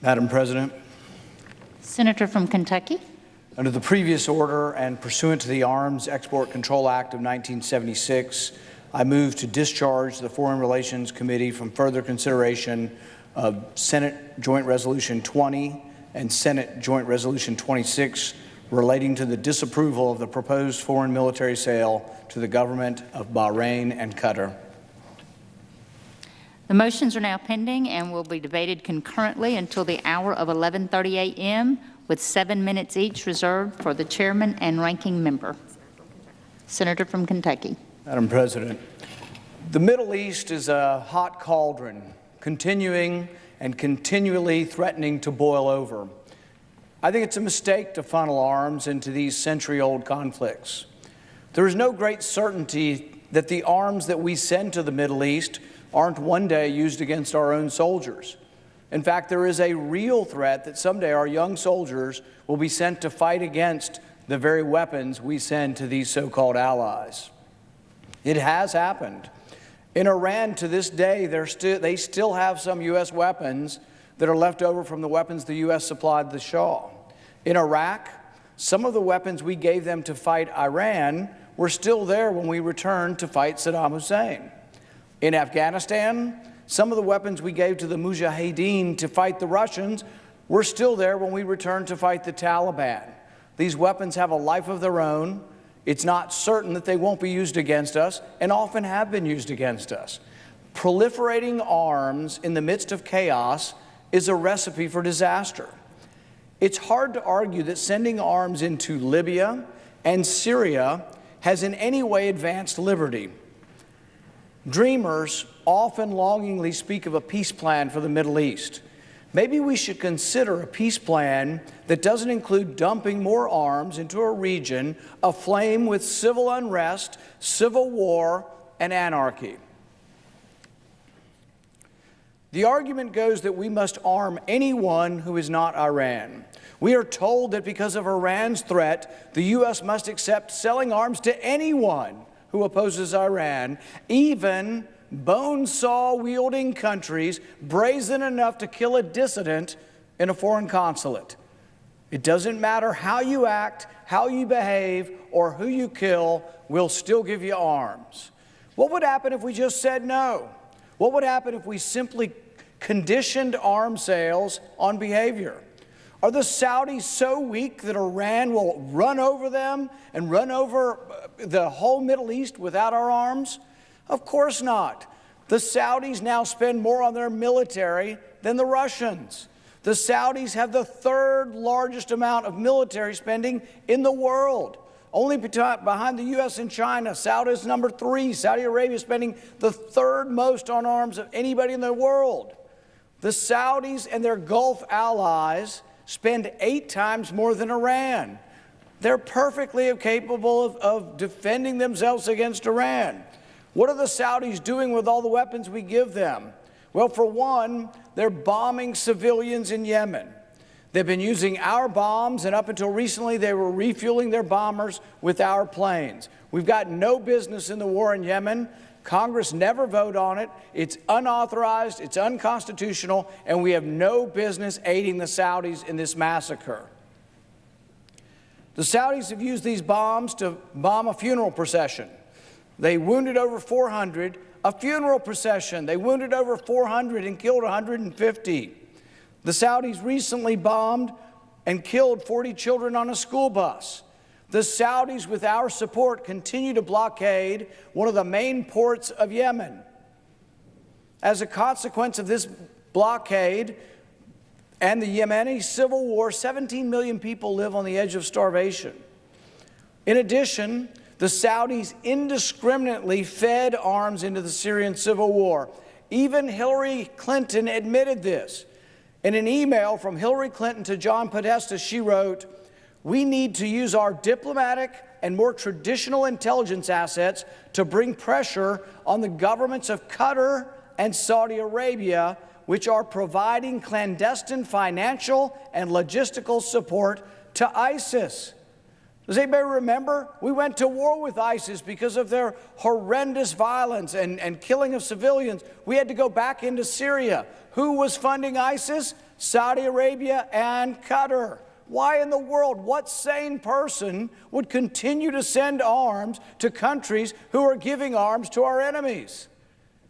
Madam President, Senator from Kentucky. under the previous order and pursuant to the Arms Export Control Act of 1976, I move to discharge the Foreign Relations Committee from further consideration of Senate Joint Resolution 20 and Senate Joint Resolution 26 relating to the disapproval of the proposed foreign military sale to the government of Bahrain and Qatar. The motions are now pending and will be debated concurrently until the hour of 11:30 a.m. with 7 minutes each reserved for the chairman and ranking member. Senator from Kentucky. Madam President, the Middle East is a hot cauldron, continuing and continually threatening to boil over. I think it's a mistake to funnel arms into these century-old conflicts. There is no great certainty that the arms that we send to the Middle East aren't one day used against our own soldiers. In fact, there is a real threat that someday our young soldiers will be sent to fight against the very weapons we send to these so-called allies. It has happened. In Iran, to this day, they still have some U.S. weapons that are left over from the weapons the U.S. supplied the Shah. In Iraq, some of the weapons we gave them to fight Iran were still there when we returned to fight Saddam Hussein. In Afghanistan, some of the weapons we gave to the Mujahideen to fight the Russians were still there when we returned to fight the Taliban. These weapons have a life of their own. It's not certain that they won't be used against us, and often have been used against us. Proliferating arms in the midst of chaos is a recipe for disaster. It's hard to argue that sending arms into Libya and Syria has in any way advanced liberty. Dreamers often longingly speak of a peace plan for the Middle East. Maybe we should consider a peace plan that doesn't include dumping more arms into a region aflame with civil unrest, civil war, and anarchy. The argument goes that we must arm anyone who is not Iran. We are told that because of Iran's threat, the U.S. must accept selling arms to anyone who opposes Iran, even bone saw-wielding countries brazen enough to kill a dissident in a foreign consulate. It doesn't matter how you act, how you behave, or who you kill, we'll still give you arms. What would happen if we just said no? What would happen if we simply conditioned arms sales on behavior? Are the Saudis so weak that Iran will run over them and run over the whole Middle East without our arms? Of course not. The Saudis now spend more on their military than the Russians. The Saudis have the third largest amount of military spending in the world. Only behind the U.S. and China. Saudi is number 3. Saudi Arabia is spending the third most on arms of anybody in the world. The Saudis and their Gulf allies spend 8 times more than Iran. They're perfectly capable of defending themselves against Iran. What are the Saudis doing with all the weapons we give them? Well, for one, they're bombing civilians in Yemen. They've been using our bombs, and up until recently, they were refueling their bombers with our planes. We've got no business in the war in Yemen. Congress never voted on it. It's unauthorized, it's unconstitutional, and we have no business aiding the Saudis in this massacre. The Saudis have used these bombs to bomb a funeral procession. They wounded over 400. A funeral procession. They wounded over 400 and killed 150. The Saudis recently bombed and killed 40 children on a school bus. The Saudis, with our support, continue to blockade one of the main ports of Yemen. As a consequence of this blockade and the Yemeni civil war, 17 million people live on the edge of starvation. In addition, the Saudis indiscriminately fed arms into the Syrian civil war. Even Hillary Clinton admitted this. In an email from Hillary Clinton to John Podesta, she wrote, "We need to use our diplomatic and more traditional intelligence assets to bring pressure on the governments of Qatar and Saudi Arabia, which are providing clandestine financial and logistical support to ISIS." Does anybody remember? We went to war with ISIS because of their horrendous violence and killing of civilians. We had to go back into Syria. Who was funding ISIS? Saudi Arabia and Qatar. Why in the world, what sane person would continue to send arms to countries who are giving arms to our enemies?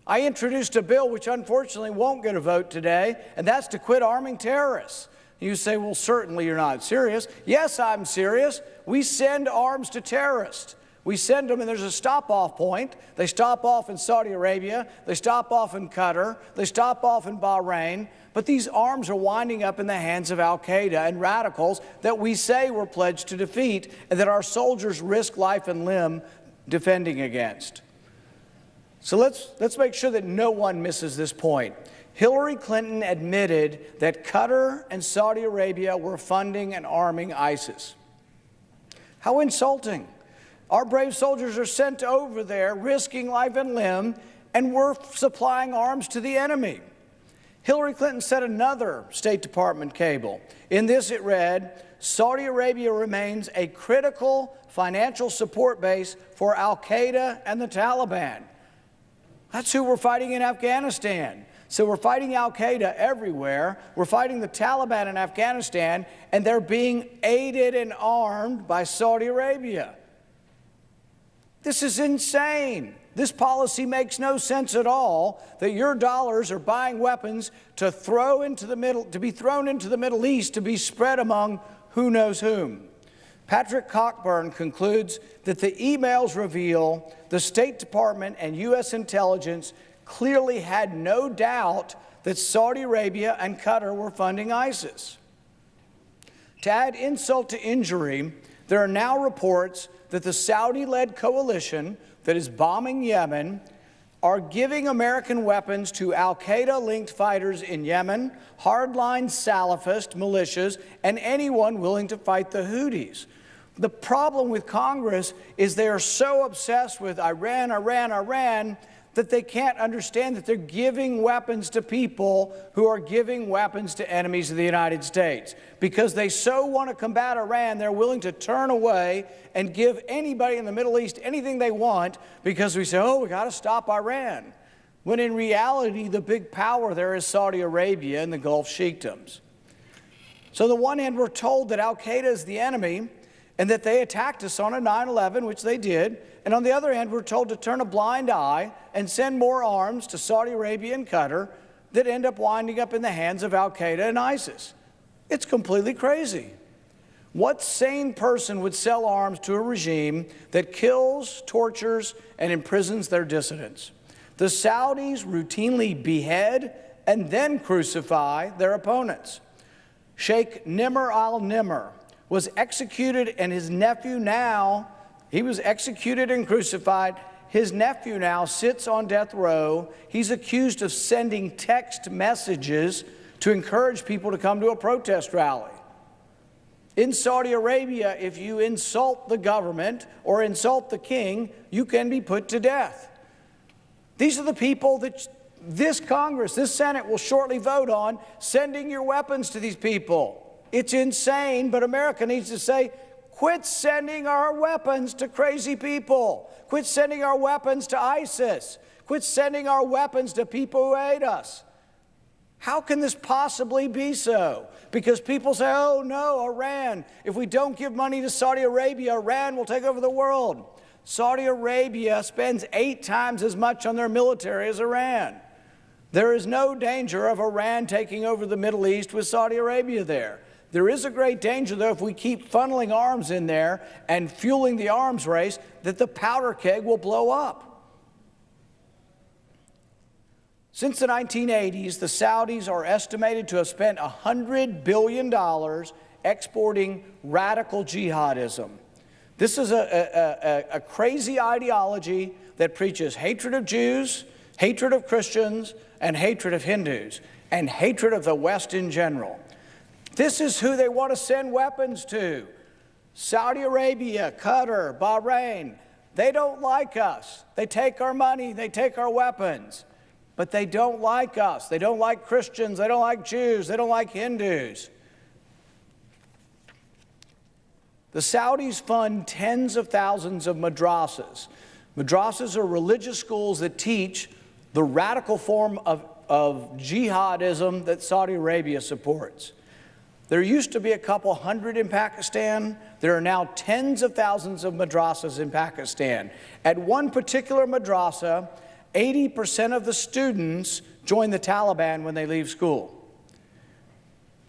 I introduced a bill which unfortunately won't get a vote today, and that's to quit arming terrorists. You say, well, certainly you're not serious. Yes, I'm serious. We send arms to terrorists. We send them, and there's a stop-off point. They stop off in Saudi Arabia. They stop off in Qatar. They stop off in Bahrain. But these arms are winding up in the hands of al-Qaeda and radicals that we say we're pledged to defeat and that our soldiers risk life and limb defending against. So let's make sure that no one misses this point. Hillary Clinton admitted that Qatar and Saudi Arabia were funding and arming ISIS. How insulting. Our brave soldiers are sent over there risking life and limb, and we're supplying arms to the enemy. Hillary Clinton sent another State Department cable. In this it read, Saudi Arabia remains a critical financial support base for al-Qaeda and the Taliban. That's who we're fighting in Afghanistan. So we're fighting al-Qaeda everywhere. We're fighting the Taliban in Afghanistan, and they're being aided and armed by Saudi Arabia. This is insane. This policy makes no sense at all, that your dollars are buying weapons to be thrown into the Middle East to be spread among who knows whom. Patrick Cockburn concludes that the emails reveal the State Department and U.S. intelligence clearly had no doubt that Saudi Arabia and Qatar were funding ISIS. To add insult to injury, there are now reports that the Saudi-led coalition that is bombing Yemen are giving American weapons to al-Qaeda-linked fighters in Yemen, hardline Salafist militias, and anyone willing to fight the Houthis. The problem with Congress is they are so obsessed with Iran, that they can't understand that they're giving weapons to people who are giving weapons to enemies of the United States. Because they so want to combat Iran, they're willing to turn away and give anybody in the Middle East anything they want because we say, oh, we got to stop Iran. When in reality, the big power there is Saudi Arabia and the Gulf Sheikdoms. So on the one hand, we're told that al-Qaeda is the enemy and that they attacked us on a 9/11, which they did. And on the other hand, we're told to turn a blind eye and send more arms to Saudi Arabia and Qatar that end up winding up in the hands of al-Qaeda and ISIS. It's completely crazy. What sane person would sell arms to a regime that kills, tortures, and imprisons their dissidents? The Saudis routinely behead and then crucify their opponents. Sheikh Nimr al-Nimr was executed, and his nephew now, he was executed and crucified. His nephew now sits on death row. He's accused of sending text messages to encourage people to come to a protest rally. In Saudi Arabia, if you insult the government or insult the king, you can be put to death. These are the people that this Congress, this Senate will shortly vote on, sending your weapons to these people. It's insane, but America needs to say, quit sending our weapons to crazy people. Quit sending our weapons to ISIS. Quit sending our weapons to people who hate us. How can this possibly be so? Because people say, oh no, Iran. If we don't give money to Saudi Arabia, Iran will take over the world. Saudi Arabia spends 8 times as much on their military as Iran. There is no danger of Iran taking over the Middle East with Saudi Arabia there. There is a great danger, though, if we keep funneling arms in there and fueling the arms race, that the powder keg will blow up. Since the 1980s, the Saudis are estimated to have spent $100 billion exporting radical jihadism. This is a crazy ideology that preaches hatred of Jews, hatred of Christians, and hatred of Hindus, and hatred of the West in general. This is who they want to send weapons to. Saudi Arabia, Qatar, Bahrain. They don't like us. They take our money, they take our weapons. But they don't like us. They don't like Christians, they don't like Jews, they don't like Hindus. The Saudis fund tens of thousands of madrasas. Madrasas are religious schools that teach the radical form of jihadism that Saudi Arabia supports. There used to be a couple hundred in Pakistan. There are now tens of thousands of madrasas in Pakistan. At one particular madrasa, 80% of the students join the Taliban when they leave school.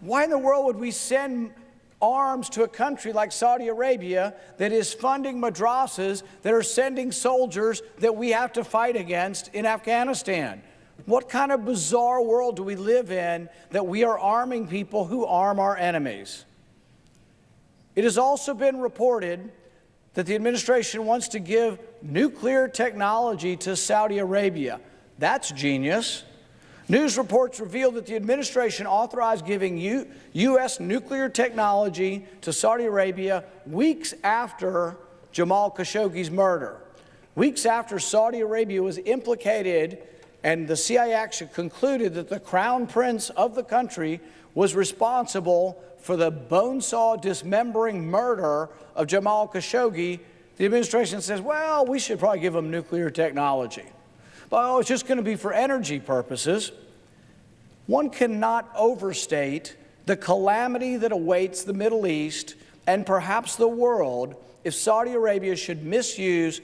Why in the world would we send arms to a country like Saudi Arabia that is funding madrasas that are sending soldiers that we have to fight against in Afghanistan? What kind of bizarre world do we live in that we are arming people who arm our enemies? It has also been reported that the administration wants to give nuclear technology to Saudi Arabia. That's genius. News reports reveal that the administration authorized giving U.S. nuclear technology to Saudi Arabia weeks after Jamal Khashoggi's murder. Weeks after Saudi Arabia was implicated and the CIA actually concluded that the crown prince of the country was responsible for the bone-saw dismembering murder of Jamal Khashoggi, the administration says, well, we should probably give them nuclear technology. But it's just going to be for energy purposes. One cannot overstate the calamity that awaits the Middle East and perhaps the world if Saudi Arabia should misuse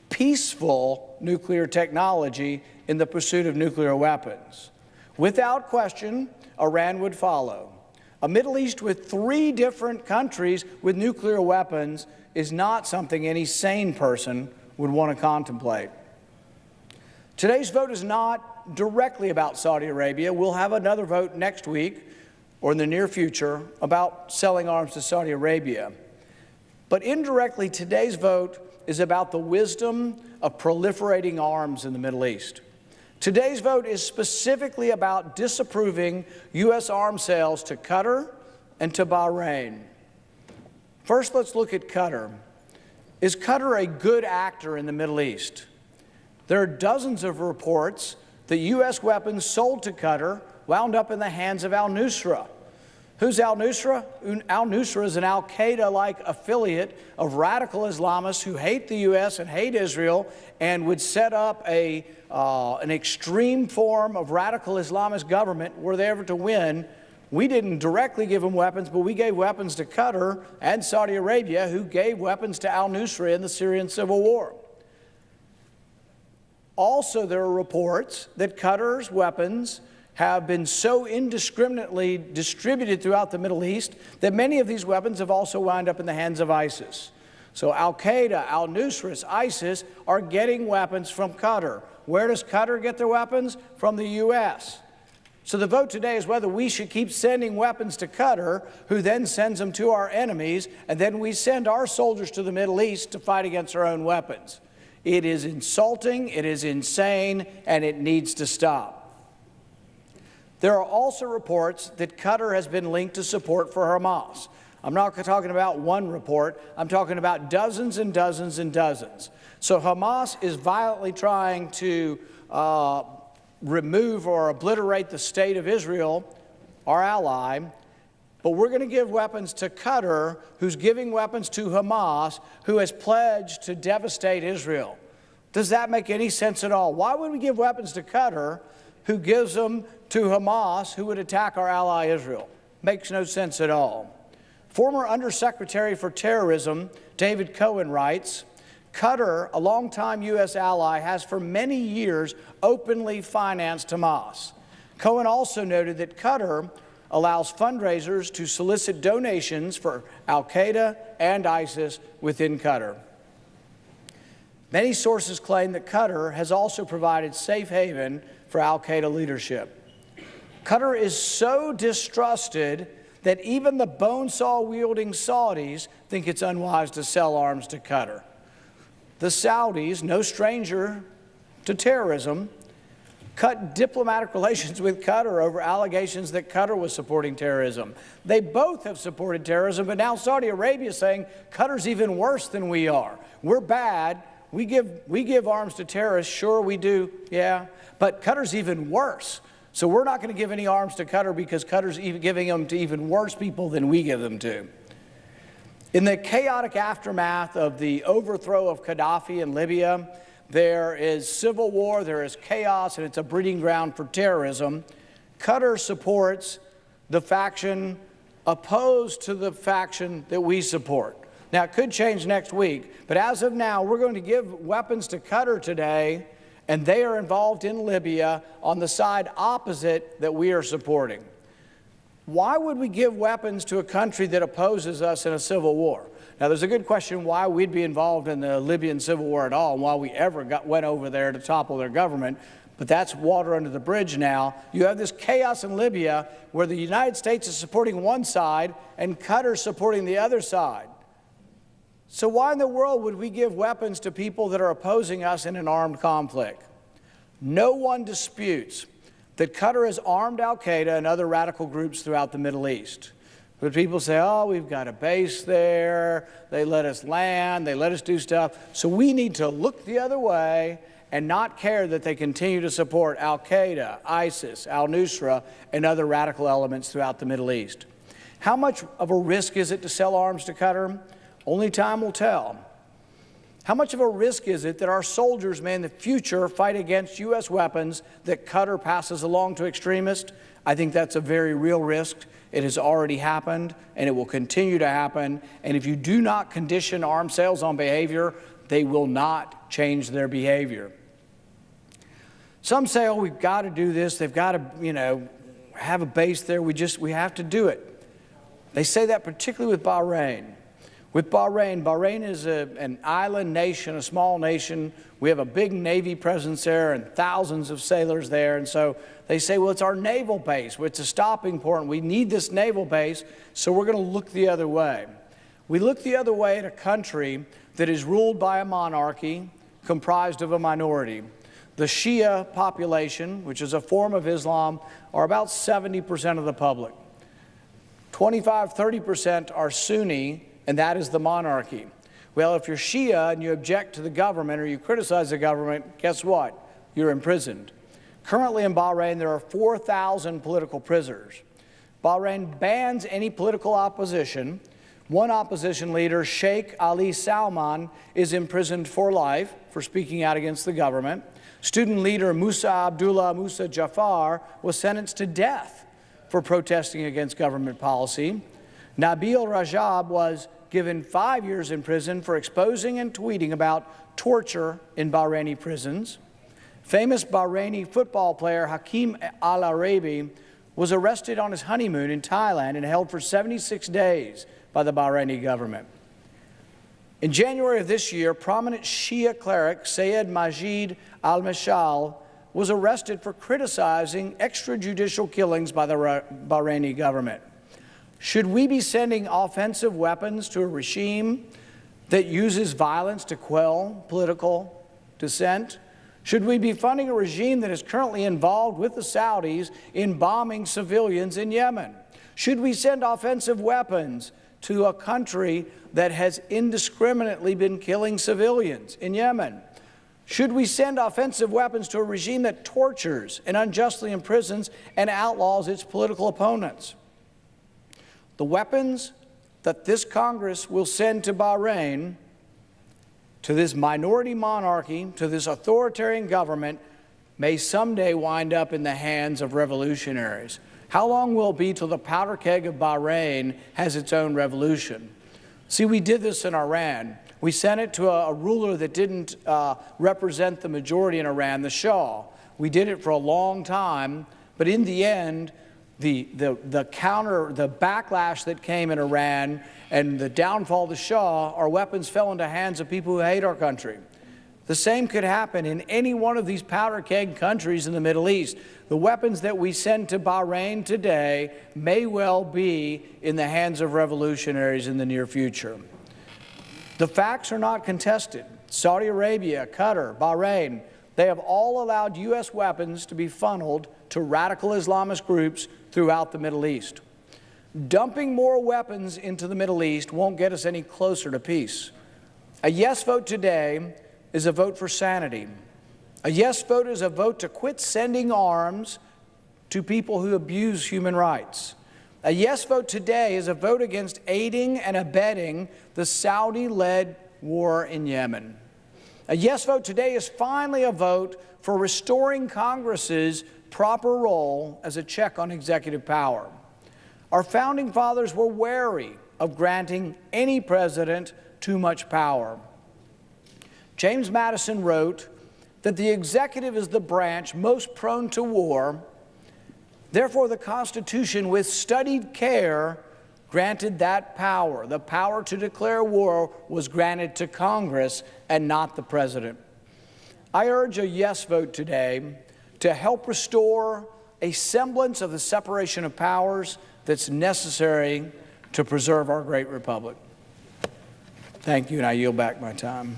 peaceful nuclear technology in the pursuit of nuclear weapons. Without question, Iran would follow. A Middle East with 3 different countries with nuclear weapons is not something any sane person would want to contemplate. Today's vote is not directly about Saudi Arabia. We'll have another vote next week or in the near future about selling arms to Saudi Arabia. But indirectly, today's vote is about the wisdom of proliferating arms in the Middle East. Today's vote is specifically about disapproving U.S. arms sales to Qatar and to Bahrain. First, let's look at Qatar. Is Qatar a good actor in the Middle East? There are dozens of reports that U.S. weapons sold to Qatar wound up in the hands of al-Nusra. Who's al-Nusra? Al-Nusra is an al-Qaeda-like affiliate of radical Islamists who hate the U.S. and hate Israel and would set up an extreme form of radical Islamist government were they ever to win. We didn't directly give them weapons, but we gave weapons to Qatar and Saudi Arabia, who gave weapons to al-Nusra in the Syrian civil war. Also, there are reports that Qatar's weapons have been so indiscriminately distributed throughout the Middle East that many of these weapons have also wound up in the hands of ISIS. So al-Qaeda, al-Nusra, ISIS are getting weapons from Qatar. Where does Qatar get their weapons? From the U.S. So the vote today is whether we should keep sending weapons to Qatar, who then sends them to our enemies, and then we send our soldiers to the Middle East to fight against our own weapons. It is insulting, it is insane, and it needs to stop. There are also reports that Qatar has been linked to support for Hamas. I'm not talking about one report. I'm talking about dozens and dozens and dozens. So Hamas is violently trying to remove or obliterate the state of Israel, our ally, but we're going to give weapons to Qatar, who's giving weapons to Hamas, who has pledged to devastate Israel. Does that make any sense at all? Why would we give weapons to Qatar, who gives them to Hamas, who would attack our ally Israel? Makes no sense at all. Former Undersecretary for Terrorism David Cohen writes, Qatar, a longtime U.S. ally, has for many years openly financed Hamas. Cohen also noted that Qatar allows fundraisers to solicit donations for al-Qaeda and ISIS within Qatar. Many sources claim that Qatar has also provided safe haven for al-Qaeda leadership. Qatar is so distrusted that even the bone-saw-wielding Saudis think it's unwise to sell arms to Qatar. The Saudis, no stranger to terrorism, cut diplomatic relations with Qatar over allegations that Qatar was supporting terrorism. They both have supported terrorism, but now Saudi Arabia is saying Qatar's even worse than we are. We're bad. We give arms to terrorists. Sure, we do. Yeah. But Qatar's even worse. So we're not going to give any arms to Qatar because Qatar's even giving them to even worse people than we give them to. In the chaotic aftermath of the overthrow of Gaddafi in Libya, there is civil war, there is chaos, and it's a breeding ground for terrorism. Qatar supports the faction opposed to the faction that we support. Now, it could change next week, but as of now, we're going to give weapons to Qatar today, and they are involved in Libya on the side opposite that we are supporting. Why would we give weapons to a country that opposes us in a civil war? Now, there's a good question why we'd be involved in the Libyan civil war at all, and why we ever went over there to topple their government, but that's water under the bridge now. You have this chaos in Libya where the United States is supporting one side and Qatar supporting the other side. So why in the world would we give weapons to people that are opposing us in an armed conflict? No one disputes that Qatar has armed al-Qaeda and other radical groups throughout the Middle East. But people say, oh, we've got a base there, they let us land, they let us do stuff. So we need to look the other way and not care that they continue to support al-Qaeda, ISIS, al-Nusra, and other radical elements throughout the Middle East. How much of a risk is it to sell arms to Qatar? Only time will tell. How much of a risk is it that our soldiers may in the future fight against U.S. weapons that Qatar passes along to extremists? I think that's a very real risk. It has already happened, and it will continue to happen. And if you do not condition arms sales on behavior, they will not change their behavior. Some say, oh, we've got to do this. They've got to, have a base there. We have to do it. They say that particularly with Bahrain. With Bahrain, Bahrain is an island nation, a small nation. We have a big Navy presence there and thousands of sailors there. And so they say, well, it's our naval base. It's a stopping point. We need this naval base, so we're going to look the other way. We look the other way at a country that is ruled by a monarchy comprised of a minority. The Shia population, which is a form of Islam, are about 70% of the public. 25–30% are Sunni, and that is the monarchy. Well, if you're Shia and you object to the government or you criticize the government, guess what? You're imprisoned. Currently in Bahrain, there are 4,000 political prisoners. Bahrain bans any political opposition. One opposition leader, Sheikh Ali Salman, is imprisoned for life for speaking out against the government. Student leader Musa Abdullah Musa Jafar was sentenced to death for protesting against government policy. Nabil Rajab was given 5 years in prison for exposing and tweeting about torture in Bahraini prisons. Famous Bahraini football player Hakim Al-Arabi was arrested on his honeymoon in Thailand and held for 76 days by the Bahraini government. In January of this year, prominent Shia cleric Sayed Majid al-Mashal was arrested for criticizing extrajudicial killings by the Bahraini government. Should we be sending offensive weapons to a regime that uses violence to quell political dissent? Should we be funding a regime that is currently involved with the Saudis in bombing civilians in Yemen? Should we send offensive weapons to a country that has indiscriminately been killing civilians in Yemen? Should we send offensive weapons to a regime that tortures and unjustly imprisons and outlaws its political opponents? The weapons that this Congress will send to Bahrain, to this minority monarchy, to this authoritarian government, may someday wind up in the hands of revolutionaries. How long will it be till the powder keg of Bahrain has its own revolution? See, we did this in Iran. We sent it to a ruler that didn't represent the majority in Iran, the Shah. We did it for a long time, but in the end, the backlash that came in Iran and the downfall of the Shah, our weapons fell into hands of people who hate our country. The same could happen in any one of these powder keg countries in the Middle East. The weapons that we send to Bahrain today may well be in the hands of revolutionaries in the near future. The facts are not contested. Saudi Arabia, Qatar, Bahrain, they have all allowed U.S. weapons to be funneled to radical Islamist groups throughout the Middle East. Dumping more weapons into the Middle East won't get us any closer to peace. A yes vote today is a vote for sanity. A yes vote is a vote to quit sending arms to people who abuse human rights. A yes vote today is a vote against aiding and abetting the Saudi-led war in Yemen. A yes vote today is finally a vote for restoring Congress's proper role as a check on executive power. Our founding fathers were wary of granting any president too much power. James Madison wrote that the executive is the branch most prone to war. Therefore, the Constitution, with studied care, granted that power. The power to declare war was granted to Congress and not the president. I urge a yes vote today to help restore a semblance of the separation of powers that's necessary to preserve our great republic. Thank you, and I yield back my time.